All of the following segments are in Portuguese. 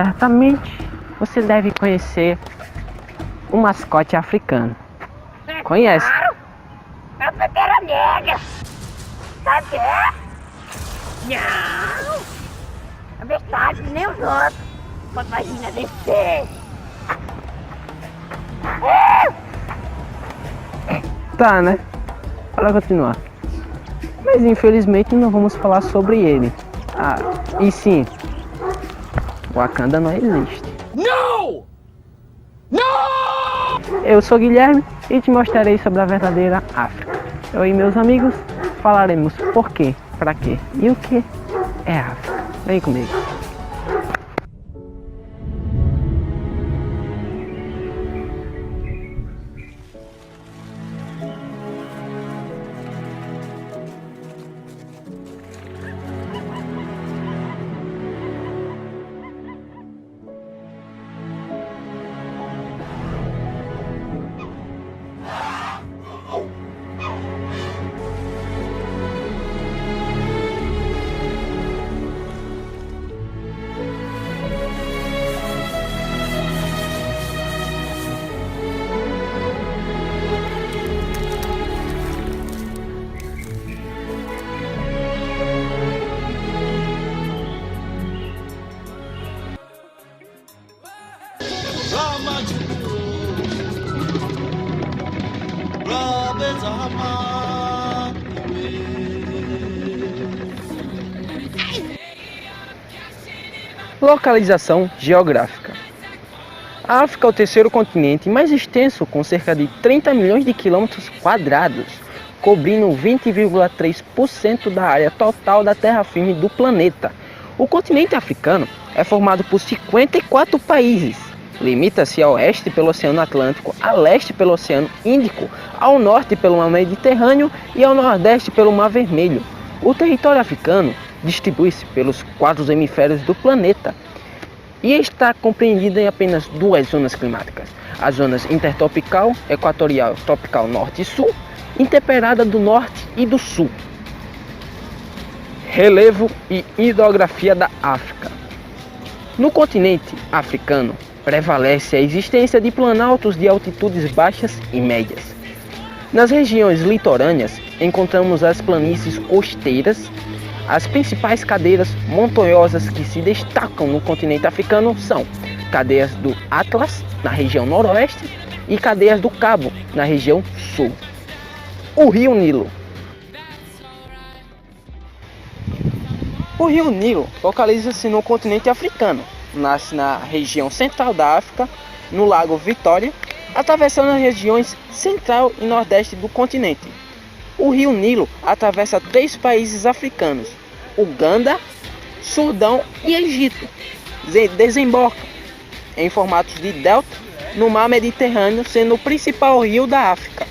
Certamente você deve conhecer o mascote africano. Conhece? Claro! É o Pantera Negra! Sabe o que é? Não! É verdade, nem os outros! Mas imagina descer! Tá, né? Para continuar. Mas infelizmente não vamos falar sobre ele. E sim, Wakanda não existe. No! No! Eu sou Guilherme e te mostrarei sobre a verdadeira África. Eu e meus amigos falaremos por quê, pra quê e o que é África. Vem comigo. Localização geográfica. A África é o terceiro continente mais extenso, com cerca de 30 milhões de quilômetros quadrados, cobrindo 20,3% da área total da terra firme do planeta. O continente africano é formado por 54 países. Limita-se a oeste pelo Oceano Atlântico, a leste pelo Oceano Índico, ao norte pelo Mar Mediterrâneo e ao nordeste pelo Mar Vermelho. O território africano distribui-se pelos 4 hemisférios do planeta e está compreendido em apenas 2 zonas climáticas: as zonas intertropical, equatorial, tropical norte e sul, intertemperada do norte e do sul. Relevo e hidrografia da África. No continente africano prevalece a existência de planaltos de altitudes baixas e médias. Nas regiões litorâneas encontramos as planícies costeiras. As principais cadeias montanhosas que se destacam no continente africano são cadeias do Atlas, na região noroeste, e cadeias do Cabo, na região sul. O Rio Nilo. O Rio Nilo localiza-se no continente africano. Nasce na região central da África, no Lago Vitória, atravessando as regiões central e nordeste do continente. O Rio Nilo atravessa 3 países africanos: Uganda, Sudão e Egito. Desemboca em formatos de delta no Mar Mediterrâneo, sendo o principal rio da África.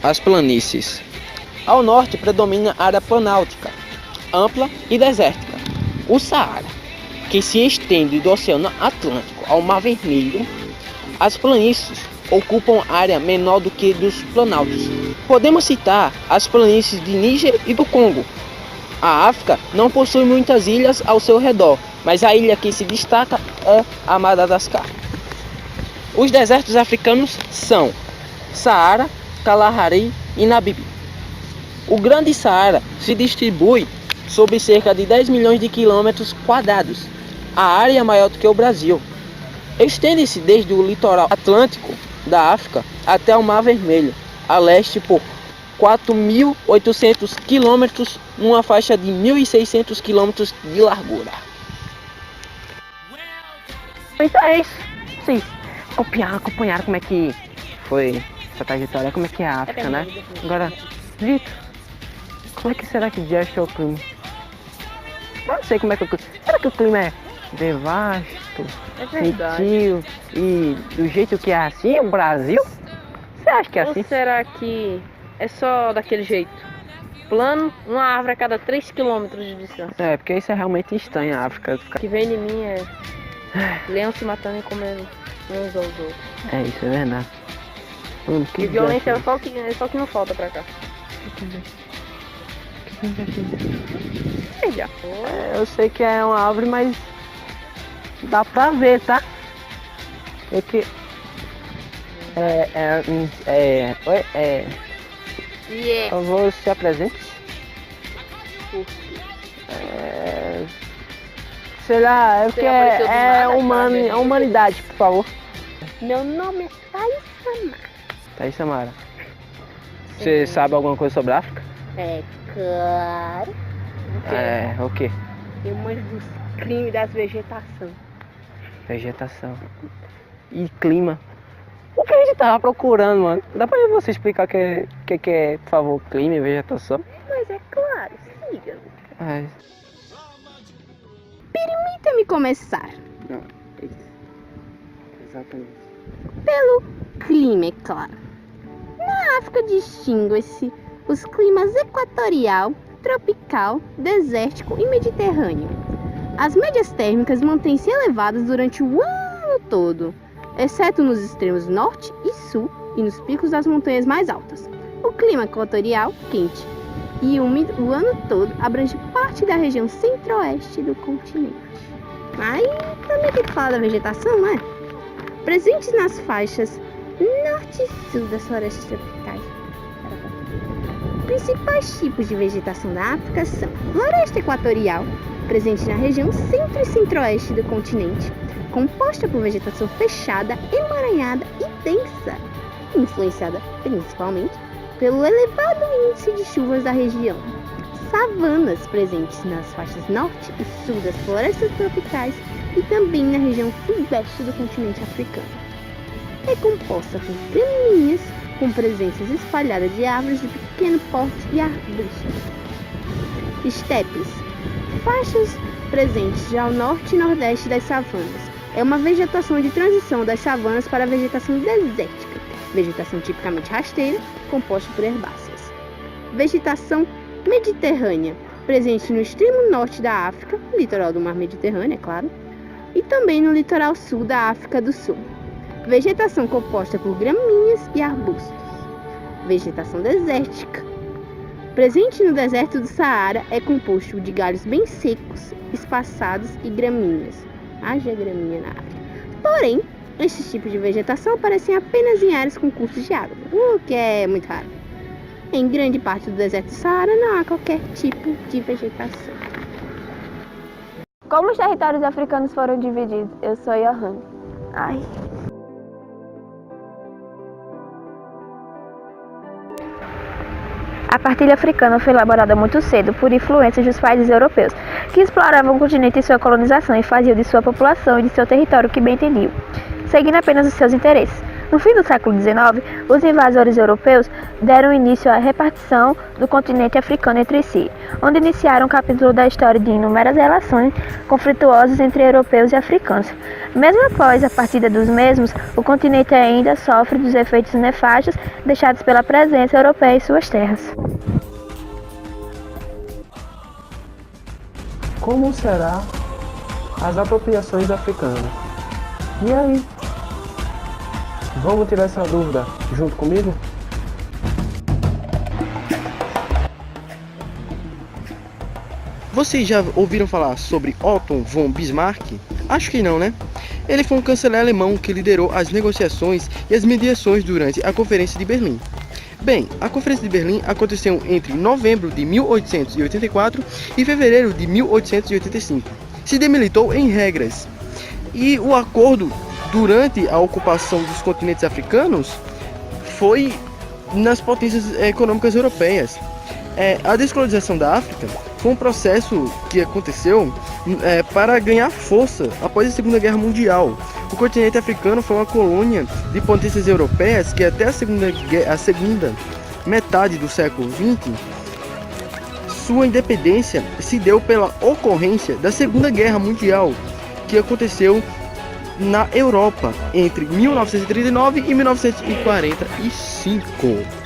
As planícies. Ao norte predomina a área planáltica, ampla e desértica. O Saara, que se estende do Oceano Atlântico ao Mar Vermelho. As planícies ocupam área menor do que dos planaltos. Podemos citar as planícies de Níger e do Congo. A África não possui muitas ilhas ao seu redor, mas a ilha que se destaca é a Madagascar. Os desertos africanos são Saara, Kalahari e Namib. O Grande Saara se distribui sobre cerca de 10 milhões de quilômetros quadrados. A área é maior do que o Brasil. Estende-se desde o litoral atlântico da África até o Mar Vermelho, a leste por 4.800 quilômetros, numa faixa de 1.600 quilômetros de largura. Então é isso. Vocês acompanharam como é que foi essa trajetória, como é que é a África, né? Agora, Vitor, como é que será que já achou o clima? Não sei como é que o clima... Será que o clima é devasto, gentil e do jeito que é assim o Brasil? Você acha que é assim? Ou será que é só daquele jeito? Plano, uma árvore a cada 3 km de distância. É, porque isso é realmente estranho, a África. O que vem de mim é leão se matando e comendo uns aos outros. É, isso é verdade. Que E violência é só o que não falta pra cá. Eu sei que é uma árvore, mas Dá pra ver, tá? É que... Yeah. Eu vou se apresente. Sei lá, é porque apareceu do nada, cara. humanidade, por favor. Meu nome é Thaís. Thaís Samara. Você sabe alguma coisa sobre a África? É claro. O quê? Eu manjo dos crimes das vegetação. Vegetação. E clima. O que a gente tava procurando, mano? Dá pra você explicar o que é, por favor, clima e vegetação? Mas é claro, siga. Permita-me começar. Não, isso. Exatamente. Pelo clima, é claro. Na África distinguem-se os climas equatorial, tropical, desértico e mediterrâneo. As médias térmicas mantêm-se elevadas durante o ano todo, exceto nos extremos norte e sul e nos picos das montanhas mais altas. O clima equatorial, quente e úmido o ano todo, abrange parte da região centro-oeste do continente. Aí também tem que falar da vegetação, não é? Presentes nas faixas norte e sul das florestas tropicais. Principais tipos de vegetação da África são floresta equatorial, presente na região centro e centro-oeste do continente, composta por vegetação fechada, emaranhada e densa, influenciada principalmente pelo elevado índice de chuvas da região. Savanas, presentes nas faixas norte e sul das florestas tropicais e também na região sudeste do continente africano. É composta por gramíneas, com presenças espalhadas de árvores de pequeno porte e arbustos. Estepes, faixas presentes já ao norte e nordeste das savanas. É uma vegetação de transição das savanas para a vegetação desértica, vegetação tipicamente rasteira, composta por herbáceas. Vegetação mediterrânea, presente no extremo norte da África, litoral do mar Mediterrâneo, é claro, e também no litoral sul da África do Sul. Vegetação composta por gramíneas e arbustos. Vegetação desértica, presente no deserto do Saara, é composto de galhos bem secos, espaçados e gramíneas. Haja gramínea na África. Porém, estes tipos de vegetação aparecem apenas em áreas com cursos de água, o que é muito raro. Em grande parte do deserto do Saara não há qualquer tipo de vegetação. Como os territórios africanos foram divididos? Eu sou Johan. A partilha africana foi elaborada muito cedo por influências dos países europeus, que exploravam o continente em sua colonização e faziam de sua população e de seu território o que bem entendiam, seguindo apenas os seus interesses. No fim do século XIX, os invasores europeus deram início à repartição do continente africano entre si, onde iniciaram um capítulo da história de inúmeras relações conflituosas entre europeus e africanos. Mesmo após a partida dos mesmos, o continente ainda sofre dos efeitos nefastos deixados pela presença europeia em suas terras. Como será as apropriações africanas? E aí? Vamos tirar essa dúvida junto comigo? Vocês já ouviram falar sobre Otto von Bismarck? Acho que não, né? Ele foi um chanceler alemão que liderou as negociações e as mediações durante a Conferência de Berlim. Bem, a Conferência de Berlim aconteceu entre novembro de 1884 e fevereiro de 1885. Se demilitou em regras. E o acordo durante a ocupação dos continentes africanos foi nas potências econômicas europeias. A descolonização da África foi um processo que aconteceu para ganhar força após a Segunda Guerra Mundial. O continente africano foi uma colônia de potências europeias que até a segunda metade do século XX, sua independência se deu pela ocorrência da Segunda Guerra Mundial, que aconteceu na Europa entre 1939 e 1945.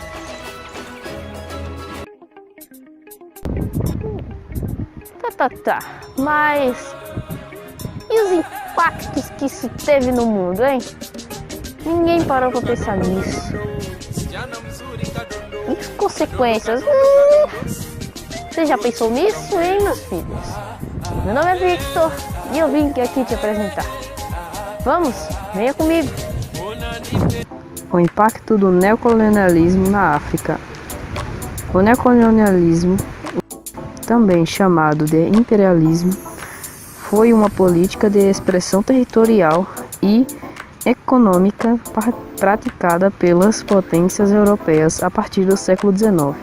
Mas e os impactos que isso teve no mundo, hein? Ninguém parou pra pensar nisso. E as consequências? Você já pensou nisso, hein, meus filhos? Meu nome é Victor e eu vim aqui te apresentar. Vamos, venha comigo. O impacto do neocolonialismo na África. O neocolonialismo, também chamado de imperialismo, foi uma política de expressão territorial e econômica praticada pelas potências europeias a partir do século XIX,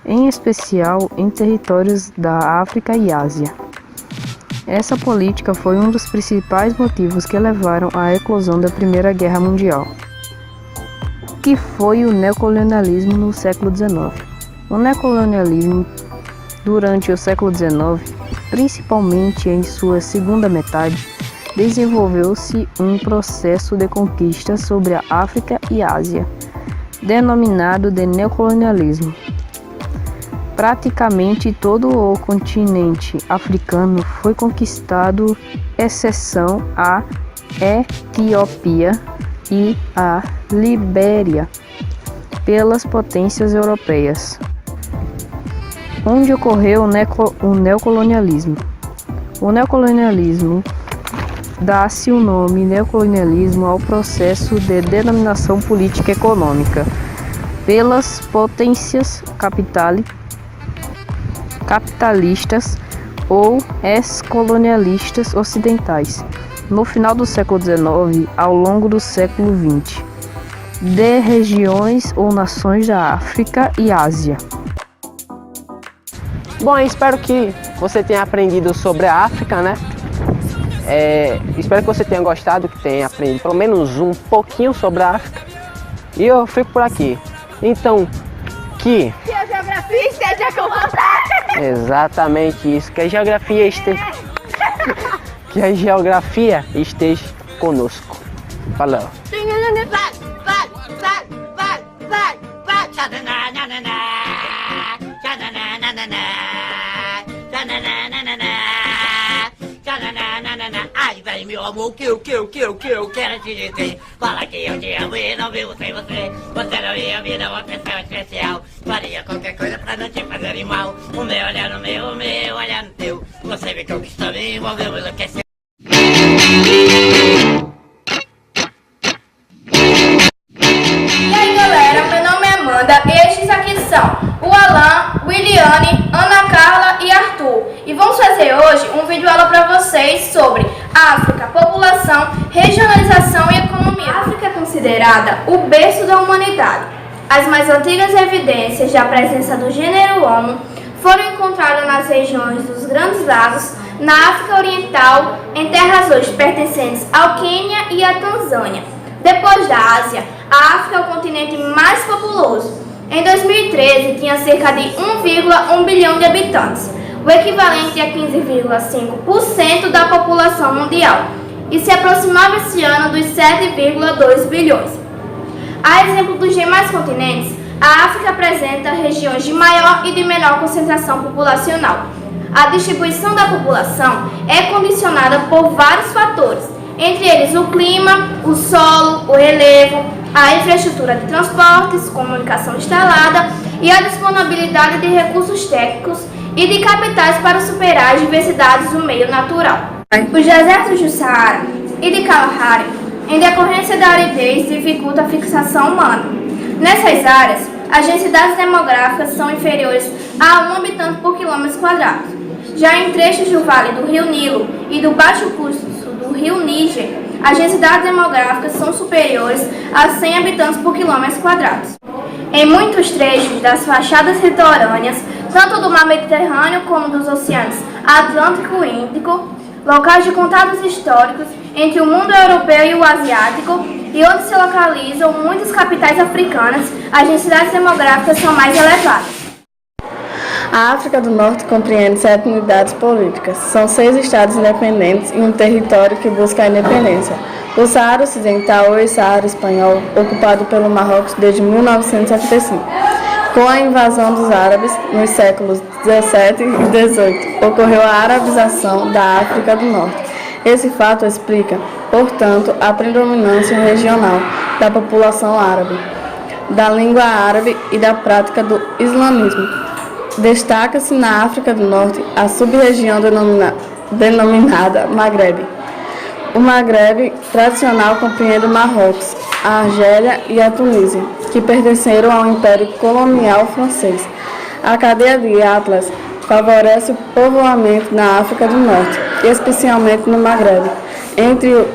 em especial em territórios da África e Ásia. Essa política foi um dos principais motivos que levaram à eclosão da Primeira Guerra Mundial, que foi o neocolonialismo no século XIX. O neocolonialismo, durante o século XIX, principalmente em sua segunda metade, desenvolveu-se um processo de conquista sobre a África e Ásia, denominado de neocolonialismo. Praticamente todo o continente africano foi conquistado, exceção a Etiópia e a Libéria, pelas potências europeias, onde ocorreu o neocolonialismo. O neocolonialismo dá-se o nome neocolonialismo ao processo de denominação política e econômica pelas potências capitalistas ou ex-colonialistas ocidentais, no final do século XIX ao longo do século XX, de regiões ou nações da África e Ásia. Bom, eu espero que você tenha aprendido sobre a África, né? Espero que você tenha gostado, que tenha aprendido pelo menos um pouquinho sobre a África. E eu fico por aqui. Então, que a geografia esteja com você! Exatamente isso, que a geografia esteja conosco. Falou. Ai, velho, meu amor, o que eu quero te dizer. Fala que eu te amo e não vivo sem você. Você na minha vida é uma pessoa especial. Faria qualquer coisa pra não te fazer mal. O meu olhar no meu, o meu olhar no teu. Você me conquistou, me envolveu, enlouqueceu. E aí galera, meu nome é Amanda e estes aqui são o Alan, Williane, Ana Carla e Arthur. E vamos fazer hoje um vídeo aula para vocês sobre África, população, regionalização e economia. A África é considerada o berço da humanidade. As mais antigas evidências da presença do gênero Homo foram encontradas nas regiões dos Grandes Lagos, na África Oriental, em terras hoje pertencentes ao Quênia e à Tanzânia. Depois da Ásia, a África é o continente mais populoso. Em 2013, tinha cerca de 1,1 bilhão de habitantes, o equivalente a 15,5% da população mundial, e se aproximava esse ano dos 7,2 bilhões. A exemplo dos demais continentes, a África apresenta regiões de maior e de menor concentração populacional. A distribuição da população é condicionada por vários fatores, entre eles o clima, o solo, o relevo, a infraestrutura de transportes, comunicação instalada e a disponibilidade de recursos técnicos e de capitais para superar as diversidades do meio natural. Os desertos do Saara e de Kalahari, em decorrência da aridez, dificultam a fixação humana. Nessas áreas, as densidades demográficas são inferiores a 1 habitante por quilômetro quadrado. Já em trechos do Vale do Rio Nilo e do baixo curso do Rio Níger, as densidades demográficas são superiores a 100 habitantes por quilômetro quadrado. Em muitos trechos das fachadas litorâneas, tanto do mar Mediterrâneo como dos oceanos Atlântico e Índico, locais de contatos históricos entre o mundo europeu e o asiático, e onde se localizam muitas capitais africanas, as densidades demográficas são mais elevadas. A África do Norte compreende 7 unidades políticas. São 6 estados independentes e um território que busca a independência. O Saara Ocidental ou Saara Espanhol, ocupado pelo Marrocos desde 1975. Com a invasão dos árabes nos séculos 17 e 18, ocorreu a arabização da África do Norte. Esse fato explica, portanto, a predominância regional da população árabe, da língua árabe e da prática do islamismo. Destaca-se na África do Norte a sub-região denominada Maghreb. O Maghreb tradicional compreende o Marrocos, a Argélia e a Tunísia, que pertenceram ao Império Colonial Francês. A cadeia de Atlas favorece o povoamento na África do Norte, especialmente no Maghreb. Entre o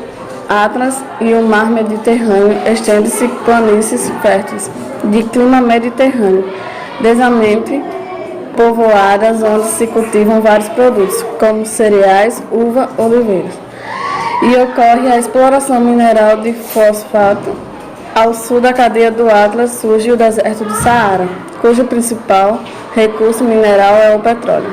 Atlas e o Mar Mediterrâneo estende-se planícies férteis de clima mediterrâneo, densamente povoadas, onde se cultivam vários produtos, como cereais, uva, oliveiras. E ocorre a exploração mineral de fosfato. Ao sul da cadeia do Atlas surge o deserto do Saara, cujo principal recurso mineral é o petróleo.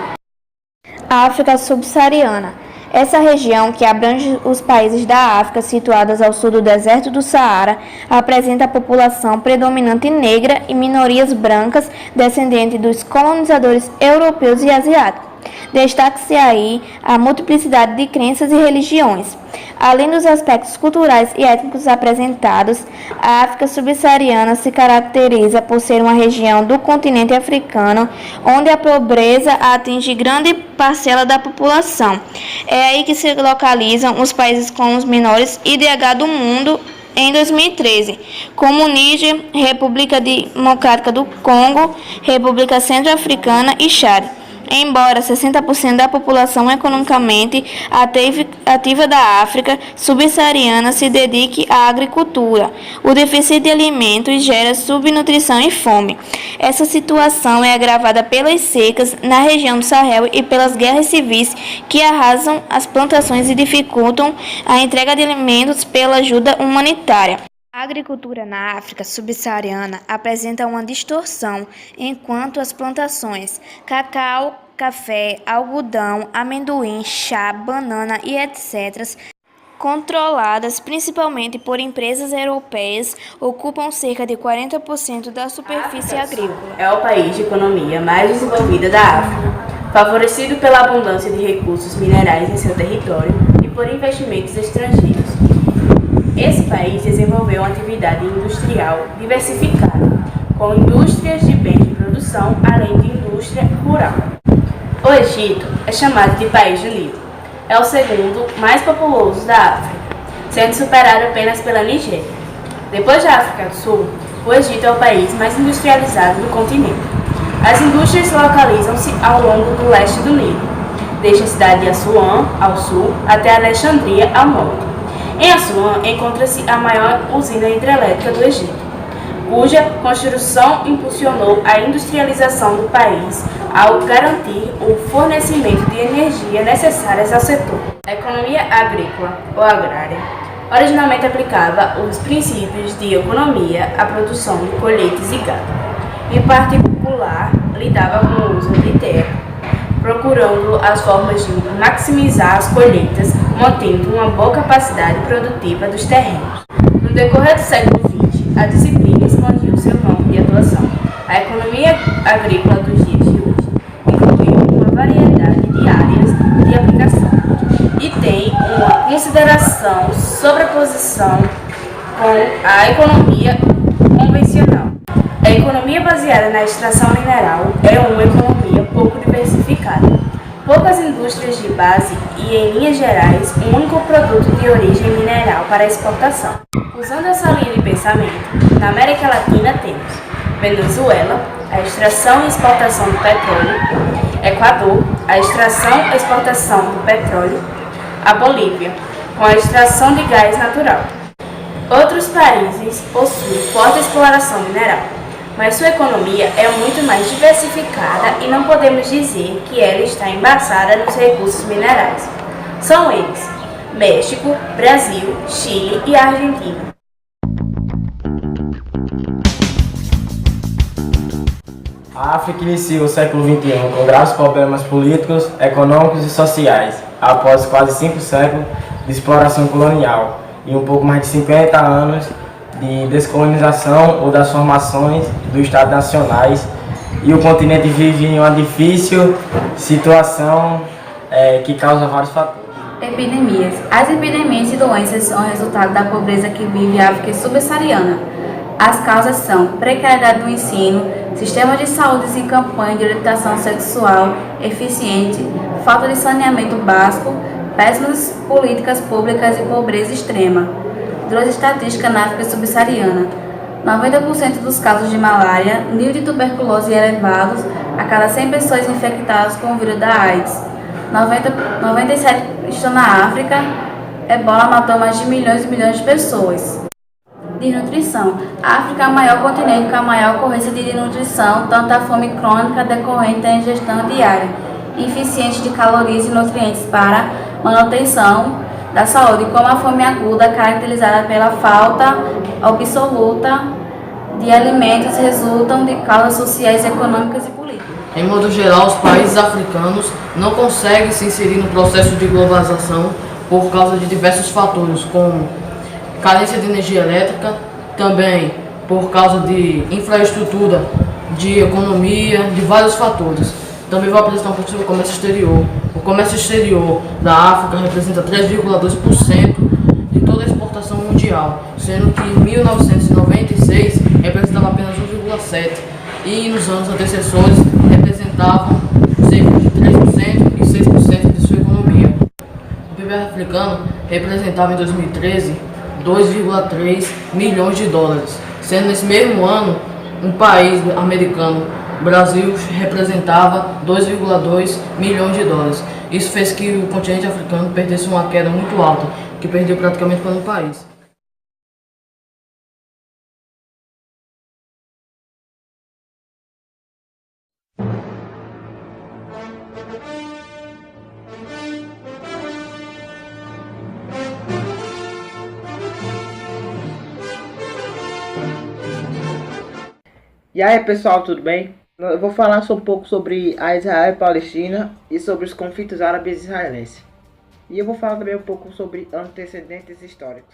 A África subsaariana. Essa região, que abrange os países da África situados ao sul do deserto do Saara, apresenta população predominante negra e minorias brancas descendentes dos colonizadores europeus e asiáticos. Destaque-se aí a multiplicidade de crenças e religiões. Além dos aspectos culturais e étnicos apresentados, a África subsaariana se caracteriza por ser uma região do continente africano onde a pobreza atinge grande parcela da população. É aí que se localizam os países com os menores IDH do mundo em 2013, como Níger, República Democrática do Congo, República Centro-Africana e Chad. Embora 60% da população economicamente ativa da África subsaariana se dedique à agricultura, o déficit de alimentos gera subnutrição e fome. Essa situação é agravada pelas secas na região do Sahel e pelas guerras civis que arrasam as plantações e dificultam a entrega de alimentos pela ajuda humanitária. A agricultura na África subsaariana apresenta uma distorção, enquanto as plantações cacau, café, algodão, amendoim, chá, banana e etc., controladas principalmente por empresas europeias, ocupam cerca de 40% da superfície agrícola. É o país de economia mais desenvolvida da África, favorecido pela abundância de recursos minerais em seu território e por investimentos estrangeiros. Esse país desenvolveu uma atividade industrial diversificada, com indústrias de bens de produção, além de indústria rural. O Egito é chamado de País do Nilo. É o segundo mais populoso da África, sendo superado apenas pela Nigéria. Depois da África do Sul, o Egito é o país mais industrializado do continente. As indústrias localizam-se ao longo do leste do Nilo, desde a cidade de Assuã, ao sul, até Alexandria, ao norte. Em Assuã encontra-se a maior usina hidrelétrica do Egito, cuja construção impulsionou a industrialização do país ao garantir o fornecimento de energia necessárias ao setor. A economia agrícola ou agrária originalmente aplicava os princípios de economia à produção de colheitas e gado. Em particular, lidava com o uso de terra, procurando as formas de maximizar as colheitas, mantendo uma boa capacidade produtiva dos terrenos. No decorrer do século XX, a disciplina expandiu seu campo de atuação. A economia agrícola dos dias de hoje inclui uma variedade de áreas de aplicação e tem uma consideração sobreposição com a economia convencional. A economia baseada na extração mineral é uma economia pouco diversificada. Poucas indústrias de base e, em linhas gerais, um único produto de origem mineral para exportação. Usando essa linha de pensamento, na América Latina temos Venezuela, a extração e exportação do petróleo, Equador, a extração e exportação do petróleo, a Bolívia, com a extração de gás natural. Outros países possuem forte exploração mineral, mas sua economia é muito mais diversificada e não podemos dizer que ela está embasada nos recursos minerais. São eles: México, Brasil, Chile e Argentina. A África inicia o século XXI com graves problemas políticos, econômicos e sociais, após quase 5 séculos de exploração colonial e um pouco mais de 50 anos de descolonização ou das formações dos Estados nacionais, e o continente vive em uma difícil situação que causa vários fatores. Epidemias. As epidemias e doenças são resultado da pobreza que vive a África subsaariana. As causas são precariedade do ensino, sistema de saúde sem campanha de orientação sexual eficiente, falta de saneamento básico, péssimas políticas públicas e pobreza extrema. Trouxe estatística na África subsaariana. 90% dos casos de malária, nível de tuberculose elevados a cada 100 pessoas infectadas com o vírus da AIDS. 97 estão na África. Ebola matou mais de milhões e milhões de pessoas. Desnutrição. A África é o maior continente com a maior ocorrência de desnutrição, tanto a fome crônica decorrente da ingestão diária, insuficiente de calorias e nutrientes para manutenção da saúde, como a fome aguda, caracterizada pela falta absoluta de alimentos, resultam de causas sociais, econômicas e políticas. Em modo geral, os países africanos não conseguem se inserir no processo de globalização por causa de diversos fatores, como carência de energia elétrica, também por causa de infraestrutura, de economia, de vários fatores. Também vou apresentar um pouco sobre o comércio exterior. O comércio exterior da África representa 3,2% de toda a exportação mundial, sendo que em 1996 representava apenas 1,7% e nos anos antecessores representavam cerca de 3% e 6% de sua economia. O PIB africano representava em 2013 2,3 milhões de dólares, sendo nesse mesmo ano um país americano, Brasil, representava 2,2 milhões de dólares. Isso fez que o continente africano perdesse uma queda muito alta, que perdeu praticamente para um país. E aí pessoal, tudo bem? Eu vou falar um pouco sobre a Israel e Palestina e sobre os conflitos árabes e israelenses. E eu vou falar também um pouco sobre antecedentes históricos.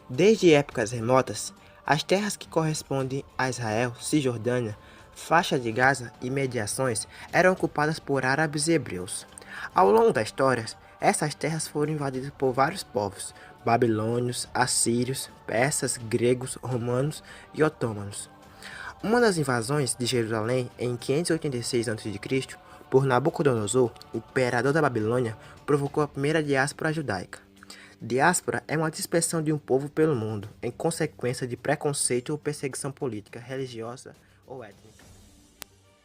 Desde épocas remotas, as terras que correspondem a Israel, Cisjordânia, faixa de Gaza e mediações eram ocupadas por árabes e hebreus. Ao longo da história, essas terras foram invadidas por vários povos, babilônios, assírios, persas, gregos, romanos e otomanos. Uma das invasões de Jerusalém em 586 a.C. por Nabucodonosor, o imperador da Babilônia, provocou a primeira diáspora judaica. Diáspora é uma dispersão de um povo pelo mundo, em consequência de preconceito ou perseguição política, religiosa ou étnica.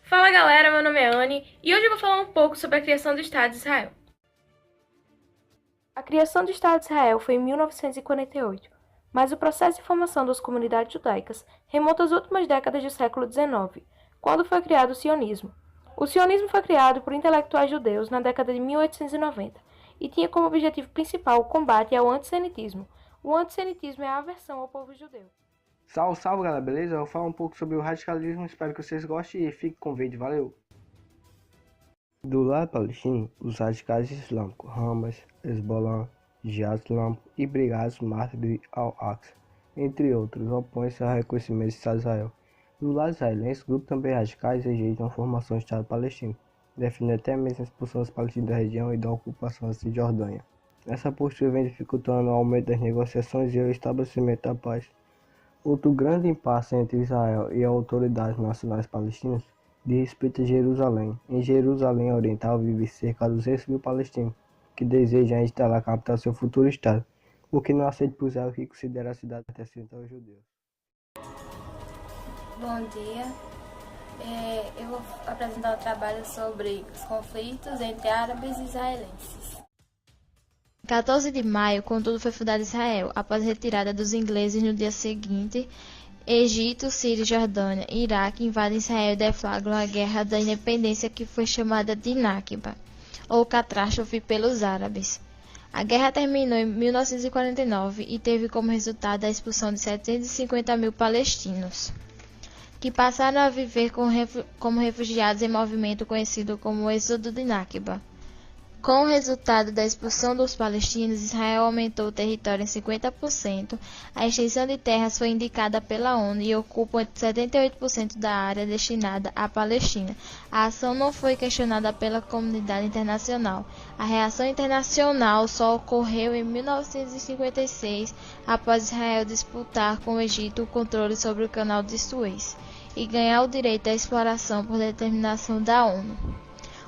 Fala galera, meu nome é Anne e hoje eu vou falar um pouco sobre a criação do Estado de Israel. A criação do Estado de Israel foi em 1948, mas o processo de formação das comunidades judaicas remonta às últimas décadas do século XIX, quando foi criado o sionismo. O sionismo foi criado por intelectuais judeus na década de 1890 e tinha como objetivo principal o combate ao antissemitismo. O antissemitismo é a aversão ao povo judeu. Salve, salve galera, beleza? Eu vou falar um pouco sobre o radicalismo, espero que vocês gostem e fiquem com o vídeo, valeu! Do lado palestino, os radicais islâmicos Hamas, Hezbollah, Jihad Islâmico e Brigadas Mártires al-Aqsa, entre outros, opõem-se ao reconhecimento do Estado de Israel. Do lado israelense, grupos também radicais rejeitam a formação do Estado palestino, defendendo até mesmo a expulsão dos palestinos da região e da ocupação da Cisjordânia. Essa postura vem dificultando o aumento das negociações e o estabelecimento da paz. Outro grande impasse entre Israel e as autoridades nacionais palestinas diz respeito a Jerusalém. Em Jerusalém Oriental vive cerca de 200 mil palestinos que desejam instalar a capital do seu futuro Estado, o que não aceita por Israel que considera a cidade pertencente aos judeus. Bom dia, eu vou apresentar um trabalho sobre os conflitos entre árabes e israelenses. Em 14 de maio, contudo, foi fundado Israel, após a retirada dos ingleses no dia seguinte. Egito, Síria, Jordânia e Iraque invadem Israel e deflagram a Guerra da Independência, que foi chamada de Nakba, ou catástrofe pelos árabes. A guerra terminou em 1949 e teve como resultado a expulsão de 750 mil palestinos, que passaram a viver como refugiados em movimento conhecido como o Êxodo de Nakba. Com o resultado da expulsão dos palestinos, Israel aumentou o território em 50%, a extensão de terras foi indicada pela ONU e ocupa 78% da área destinada à Palestina. A ação não foi questionada pela comunidade internacional. A reação internacional só ocorreu em 1956, após Israel disputar com o Egito o controle sobre o canal de Suez. e ganhar o direito à exploração por determinação da ONU.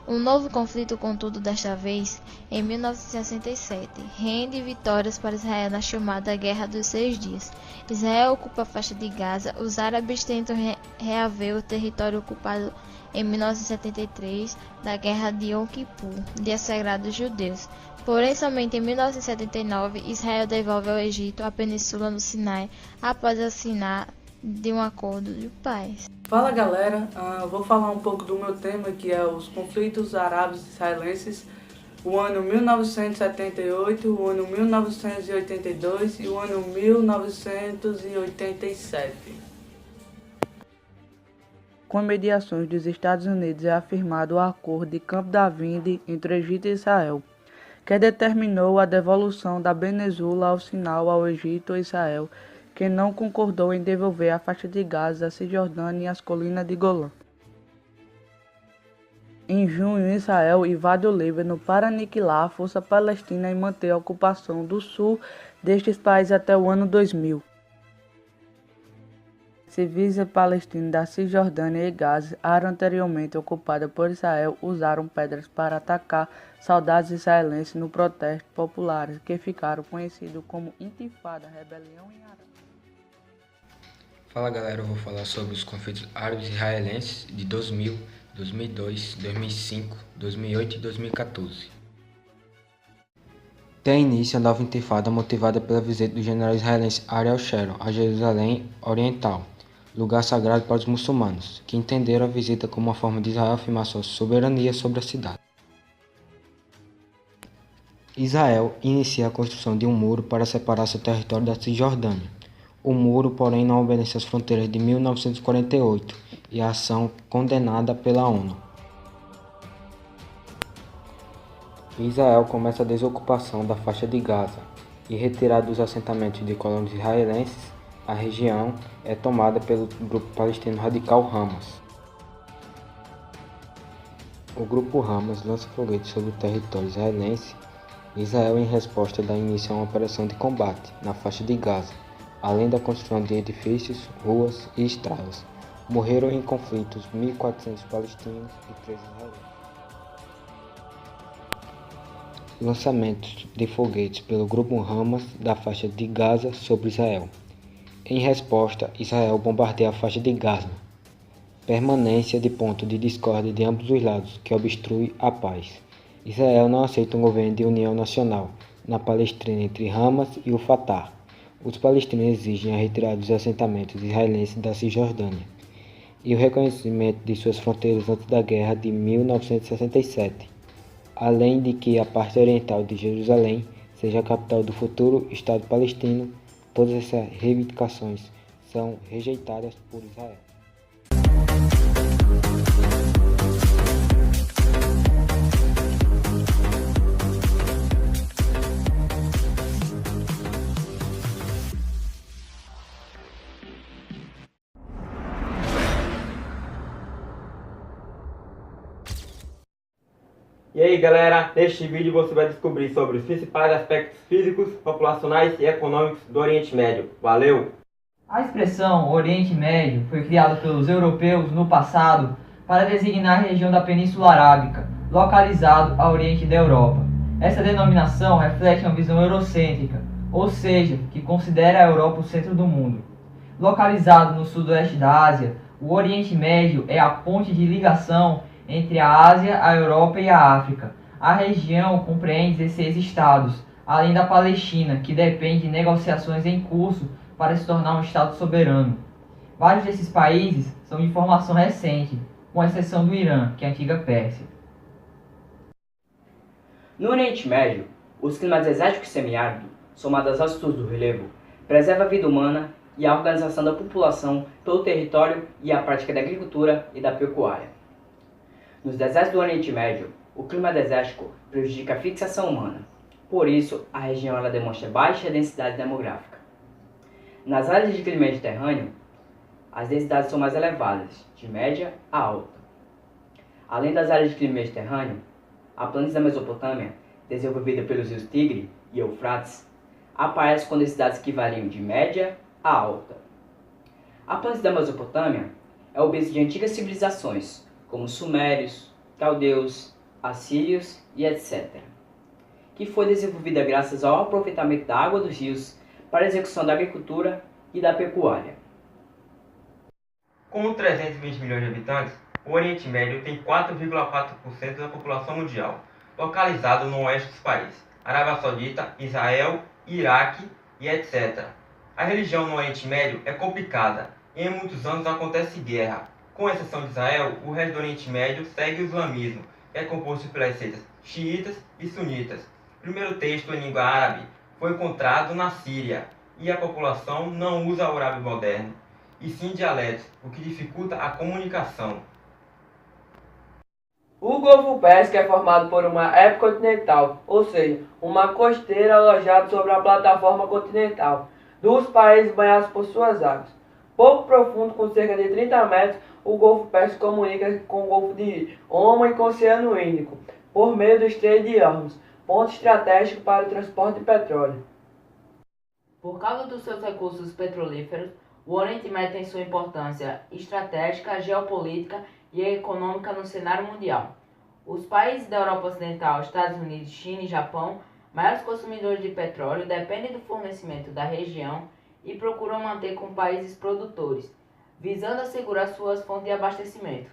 Um novo conflito, contudo, desta vez, em 1967, rende vitórias para Israel na chamada Guerra dos 6 Dias. Israel ocupa a faixa de Gaza, os árabes tentam reaver o território ocupado em 1973 da Guerra de Yom Kippur, Dia Sagrado dos Judeus. Porém, somente em 1979, Israel devolve ao Egito a península do Sinai após assinar de um acordo de paz. Fala galera, vou falar um pouco do meu tema, que é os conflitos árabes israelenses, o ano 1978, o ano 1982 e o ano 1987. Com mediações dos Estados Unidos é afirmado o acordo de Camp David entre o Egito e Israel, que determinou a devolução da península ao Sinai ao Egito e Israel, que não concordou em devolver a faixa de Gaza, a Cisjordânia e as colinas de Golã. Em junho, Israel invade o Líbano para aniquilar a força palestina e manter a ocupação do sul destes países até o ano 2000. Civis palestinos da Cisjordânia e Gaza, área anteriormente ocupada por Israel, usaram pedras para atacar soldados israelenses no protesto populares que ficaram conhecidos como Intifada, rebelião em árabe. Fala galera, eu vou falar sobre os conflitos árabes israelenses de 2000, 2002, 2005, 2008 e 2014. Tem início a nova intifada motivada pela visita do general israelense Ariel Sharon a Jerusalém Oriental, lugar sagrado para os muçulmanos, que entenderam a visita como uma forma de Israel afirmar sua soberania sobre a cidade. Israel inicia a construção de um muro para separar seu território da Cisjordânia. O muro, porém, não obedece às fronteiras de 1948 e a ação condenada pela ONU. Israel começa a desocupação da faixa de Gaza e retirada dos assentamentos de colônias israelenses. A região é tomada pelo grupo palestino radical Hamas. O grupo Hamas lança foguetes sobre o território israelense. Israel, em resposta, dá início a uma operação de combate na faixa de Gaza, além da construção de edifícios, ruas e estradas. Morreram em conflitos 1.400 palestinos e 3 israelenses. Lançamentos de foguetes pelo grupo Hamas da faixa de Gaza sobre Israel. Em resposta, Israel bombardeia a faixa de Gaza. Permanência de ponto de discórdia de ambos os lados, que obstrui a paz. Israel não aceita um governo de união nacional na Palestina entre Hamas e o Fatah. Os palestinos exigem a retirada dos assentamentos israelenses da Cisjordânia e o reconhecimento de suas fronteiras antes da guerra de 1967, além de que a parte oriental de Jerusalém seja a capital do futuro Estado palestino. Todas essas reivindicações são rejeitadas por Israel. E aí galera, neste vídeo você vai descobrir sobre os principais aspectos físicos, populacionais e econômicos do Oriente Médio. Valeu! A expressão Oriente Médio foi criada pelos europeus no passado para designar a região da Península Arábica, localizado a oriente da Europa. Essa denominação reflete uma visão eurocêntrica, ou seja, que considera a Europa o centro do mundo. Localizado no sudoeste da Ásia, o Oriente Médio é a ponte de ligação entre a Ásia, a Europa e a África. A região compreende 16 estados, além da Palestina, que depende de negociações em curso para se tornar um estado soberano. Vários desses países são de formação recente, com exceção do Irã, que é a antiga Pérsia. No Oriente Médio, os climas desérticos e semiáridos, somados às altitudes do relevo, preservam a vida humana e a organização da população pelo território e a prática da agricultura e da pecuária. Nos desertos do Oriente Médio, o clima desértico prejudica a fixação humana. Por isso, a região ela demonstra baixa densidade demográfica. Nas áreas de clima mediterrâneo, as densidades são mais elevadas, de média a alta. Além das áreas de clima mediterrâneo, a planície da Mesopotâmia, desenvolvida pelos rios Tigre e Eufrates, aparece com densidades que variam de média a alta. A planície da Mesopotâmia é o berço de antigas civilizações, como sumérios, caldeus, assírios e etc., que foi desenvolvida graças ao aproveitamento da água dos rios para a execução da agricultura e da pecuária. Com 320 milhões de habitantes, o Oriente Médio tem 4,4% da população mundial, localizado no oeste dos países, Arábia Saudita, Israel, Iraque e etc. A religião no Oriente Médio é complicada e em muitos anos acontece guerra. Com exceção de Israel, o resto do Oriente Médio segue o islamismo, que é composto pelas seitas xiitas e sunitas. O primeiro texto em língua árabe foi encontrado na Síria e a população não usa o árabe moderno, e sim dialetos, o que dificulta a comunicação. O Golfo Pérsico é formado por uma época continental, ou seja, uma costeira alojada sobre a plataforma continental dos países banhados por suas águas. Pouco profundo, com cerca de 30 metros, o Golfo Pérsico comunica com o Golfo de Omã e com o Oceano Índico, por meio do Estreito de Hormuz, ponto estratégico para o transporte de petróleo. Por causa dos seus recursos petrolíferos, o Oriente Médio tem sua importância estratégica, geopolítica e econômica no cenário mundial. Os países da Europa Ocidental, Estados Unidos, China e Japão, maiores consumidores de petróleo, dependem do fornecimento da região e procuram manter com países produtores, visando assegurar suas fontes de abastecimento.